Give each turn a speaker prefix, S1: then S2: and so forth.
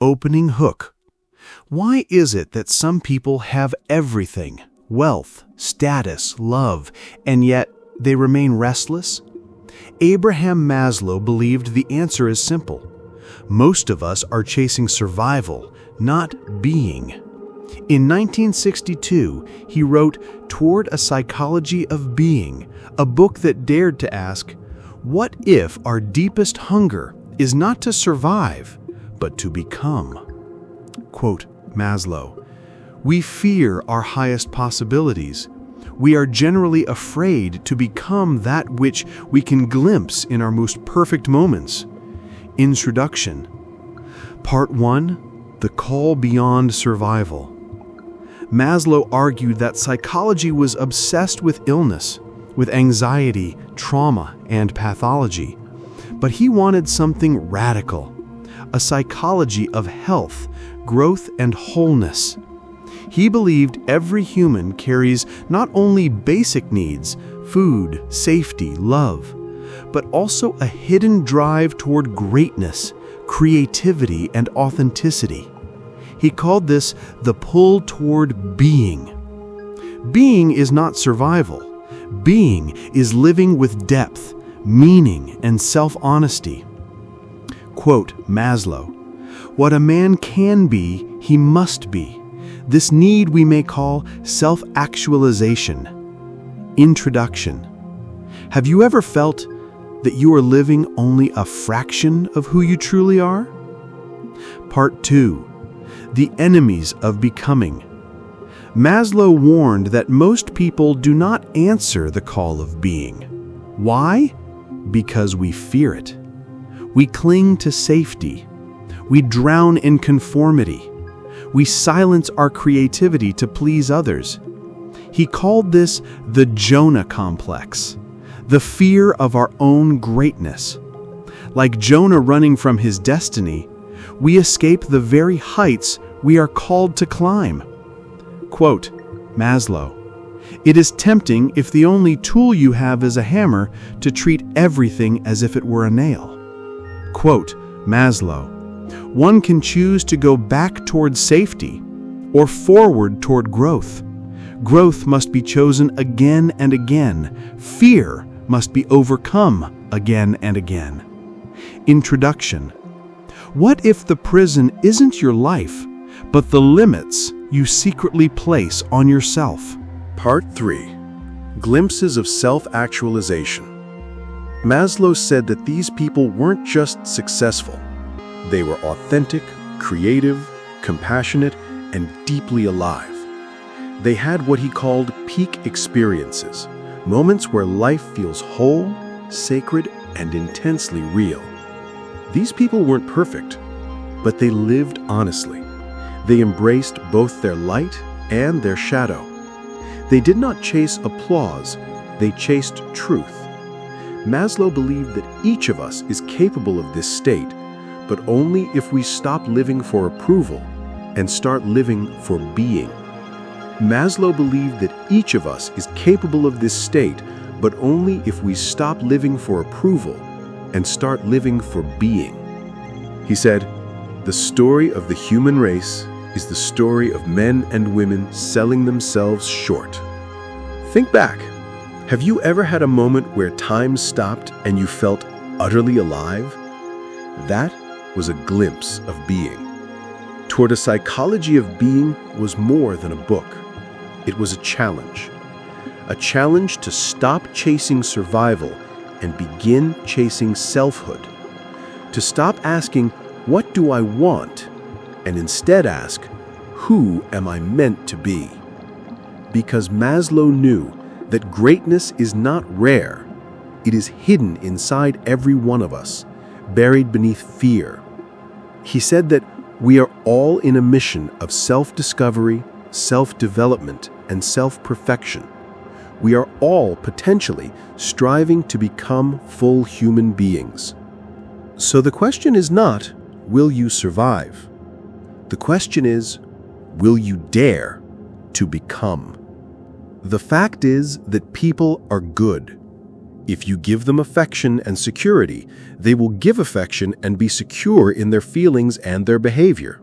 S1: opening hook. Why is it that some people have everything, wealth, status, love, and yet they remain restless? Abraham Maslow believed the answer is simple. Most of us are chasing survival, not being. In 1962, he wrote Toward a Psychology of Being, a book that dared to ask, what if our deepest hunger is not to survive, but to become? Quote Maslow, "We fear our highest possibilities. We are generally afraid to become that which we can glimpse in our most perfect moments." Introduction. Part 1. The Call Beyond Survival. Maslow argued that psychology was obsessed with illness, with anxiety, trauma, and pathology. But he wanted something radical, a psychology of health, growth, and wholeness. He believed every human carries not only basic needs, food, safety, love, but also a hidden drive toward greatness, creativity, and authenticity. He called this the pull toward being. Being is not survival. Being is living with depth, meaning, and self-honesty. Quote Maslow, "What a man can be, he must be. This need we may call self-actualization." Introduction. Have you ever felt that you are living only a fraction of who you truly are? Part 2. The Enemies of Becoming. Maslow warned that most people do not answer the call of being. Why? Because we fear it. We cling to safety. We drown in conformity. We silence our creativity to please others. He called this the Jonah complex, the fear of our own greatness. Like Jonah running from his destiny, we escape the very heights we are called to climb. Quote Maslow, "It is tempting, if the only tool you have is a hammer, to treat everything as if it were a nail." Quote Maslow, "One can choose to go back toward safety or forward toward growth. Growth must be chosen again and again. Fear must be overcome again and again." Introduction. What if the prison isn't your life, but the limits you secretly place on yourself? Part 3. Glimpses of Self-Actualization. Maslow said that these people weren't just successful. They were authentic, creative, compassionate, and deeply alive. They had what he called peak experiences, moments where life feels whole, sacred, and intensely real. These people weren't perfect, but they lived honestly. They embraced both their light and their shadow. They did not chase applause, they chased truth. Maslow believed that each of us is capable of this state, but only if we stop living for approval and start living for being. Maslow believed that each of us is capable of this state, but only if we stop living for approval and start living for being. He said, "The story of the human race is the story of men and women selling themselves short." Think back. Have you ever had a moment where time stopped and you felt utterly alive? That was a glimpse of being. Toward a Psychology of Being was more than a book. It was a challenge to stop chasing survival and begin chasing selfhood. To stop asking, "What do I want?" and instead ask, "Who am I meant to be?" Because Maslow knew that greatness is not rare. It is hidden inside every one of us, buried beneath fear. He said that we are all in a mission of self-discovery, self-development, and self-perfection. We are all potentially striving to become full human beings. So the question is not, will you survive? The question is, will you dare to become? The fact is that people are good.
S2: If you give them affection and security, they will give affection and be secure in their feelings and their behavior.